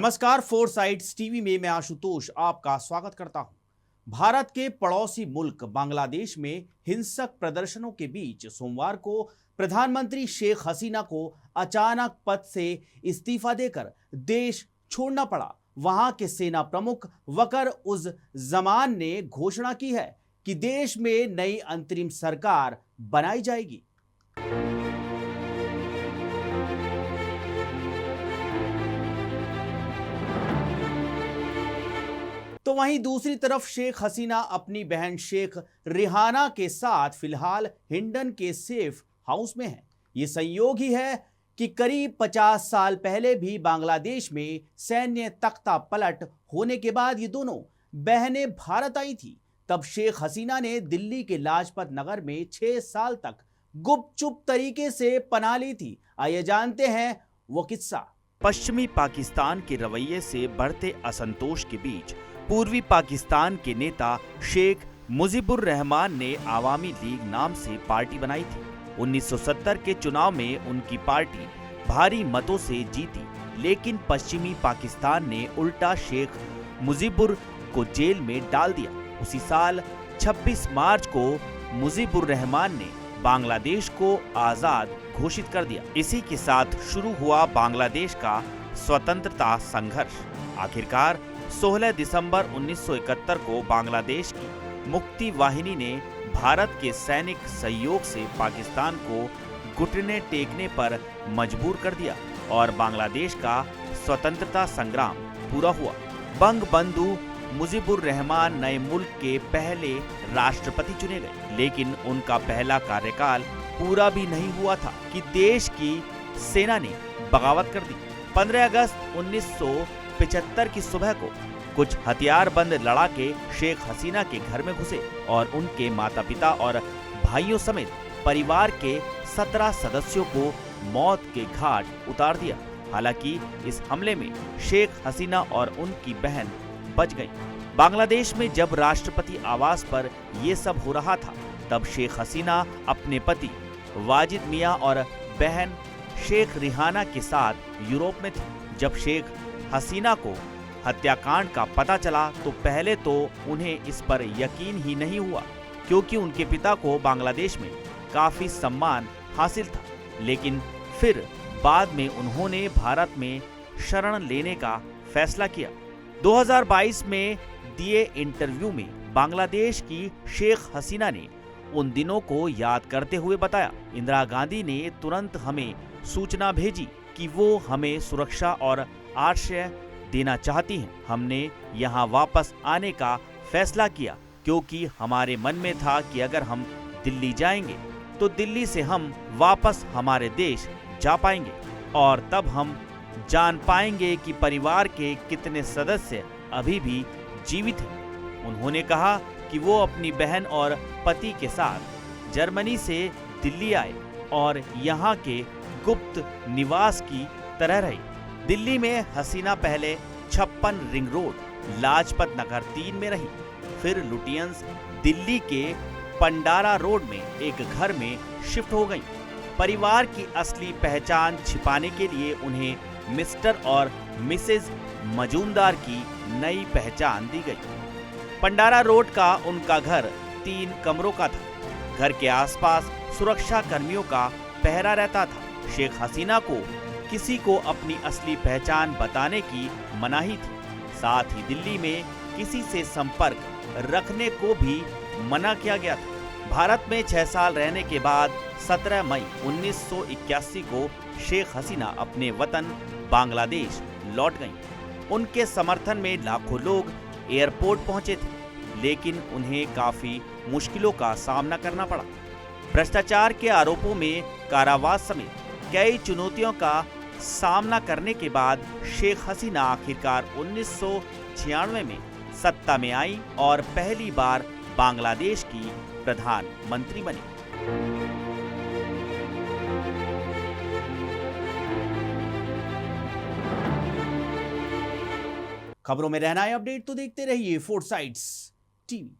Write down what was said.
नमस्कार, four sides TV में मैं आशुतोष आपका स्वागत करता हूं। भारत के पड़ोसी मुल्क बांग्लादेश में हिंसक प्रदर्शनों के बीच सोमवार को प्रधानमंत्री शेख हसीना को अचानक पद से इस्तीफा देकर देश छोड़ना पड़ा। वहां के सेना प्रमुख वकर उज जमान ने घोषणा की है कि देश में नई अंतरिम सरकार बनाई जाएगी। तो वहीं दूसरी तरफ शेख हसीना अपनी बहन शेख रिहाना के साथ फिलहाल हिंडन के सेफ हाउस में है। ये संयोग ही है कि करीब 50 साल पहले भी बांग्लादेश में सैन्य तख्ता पलट होने के बाद ये दोनों बहनें भारत आई थी। तब शेख हसीना ने दिल्ली के लाजपत नगर में 6 साल तक गुपचुप तरीके से पनाह ली थी। आइए जानते हैं वो किस्सा। पश्चिमी पाकिस्तान के रवैये से बढ़ते असंतोष के बीच पूर्वी पाकिस्तान के नेता शेख मुजीबुर रहमान ने आवामी लीग नाम से पार्टी बनाई थी। 1970 के चुनाव में उनकी पार्टी भारी मतों से जीती, लेकिन पश्चिमी पाकिस्तान ने उल्टा शेख मुजीबुर को जेल में डाल दिया। उसी साल 26 मार्च को मुजीबुर रहमान ने बांग्लादेश को आजाद घोषित कर दिया। इसी के साथ शुरू हुआ बांग्लादेश का स्वतंत्रता संघर्ष। आखिरकार 16 दिसंबर 1971 को बांग्लादेश की मुक्ति वाहिनी ने भारत के सैनिक सहयोग से पाकिस्तान को घुटने टेकने पर मजबूर कर दिया और बांग्लादेश का स्वतंत्रता संग्राम पूरा हुआ। बंग बंधु मुजीबुर रहमान नए मुल्क के पहले राष्ट्रपति चुने गए, लेकिन उनका पहला कार्यकाल पूरा भी नहीं हुआ था कि देश की सेना ने बगावत कर दी। 15 अगस्त 1975 की सुबह को कुछ हथियारबंद लड़ाके शेख हसीना के घर में घुसे और उनके माता पिता और भाइयों समेत परिवार के 17 सदस्यों को मौत के घाट उतार दिया। हालांकि इस हमले में शेख हसीना और उनकी बहन बच गईं। बांग्लादेश में जब राष्ट्रपति आवास पर ये सब हो रहा था, तब शेख हसीना अपने पति वाजिद मियां और बहन शेख रिहाना के साथ यूरोप में थी। जब शेख हसीना को हत्याकांड का पता चला तो पहले तो उन्हें इस पर यकीन ही नहीं हुआ, क्योंकि उनके पिता को बांग्लादेश में काफी सम्मान हासिल था। लेकिन फिर बाद में उन्होंने भारत में शरण लेने का फैसला किया। 2022 में दिए इंटरव्यू में बांग्लादेश की शेख हसीना ने उन दिनों को याद करते हुए बताया, इंदिरा गांधी ने तुरंत हमें सूचना भेजी कि वो हमें सुरक्षा और आश्रय देना चाहती हैं। हमने यहाँ वापस आने का फैसला किया क्योंकि हमारे मन में था कि अगर हम दिल्ली जाएंगे तो दिल्ली से हम वापस हमारे देश जा पाएंगे और तब हम जान पाएंगे कि परिवार के कितने सदस्य अभी भी जीवित हैं। उन्होंने कहा कि वो अपनी बहन और पति के साथ जर्मनी से दिल्ली आए और यहाँ के गुप्त निवास की तरह रही। दिल्ली में हसीना पहले 56 रिंग रोड लाजपत नगर 3 में रही, फिर लुटियंस दिल्ली के पंडारा रोड में एक घर में शिफ्ट हो गई। परिवार की असली पहचान छिपाने के लिए उन्हें मिस्टर और मिसेज मजूमदार की नई पहचान दी गई। पंडारा रोड का उनका घर 3 कमरों का था। घर के आसपास सुरक्षा कर्मियों का पहरा रहता था। शेख हसीना को किसी को अपनी असली पहचान बताने की मनाही थी। साथ ही दिल्ली में किसी से संपर्क रखने को भी मना किया गया था। भारत में 6 साल रहने के बाद 17 मई 1981 को शेख हसीना अपने वतन बांग्लादेश लौट गईं। उनके समर्थन में लाखों लोग एयरपोर्ट पहुंचे थे, लेकिन उन्हें काफी मुश्किलों का सामना करना पड़ा। भ्रष्टाचार के आरोपों में कारावास समेत कई चुनौतियों का सामना करने के बाद शेख हसीना आखिरकार 1996 में सत्ता में आई और पहली बार बांग्लादेश की प्रधानमंत्री बनी। खबरों में रहना है अपडेट तो देखते रहिए फोर साइड्स टीवी।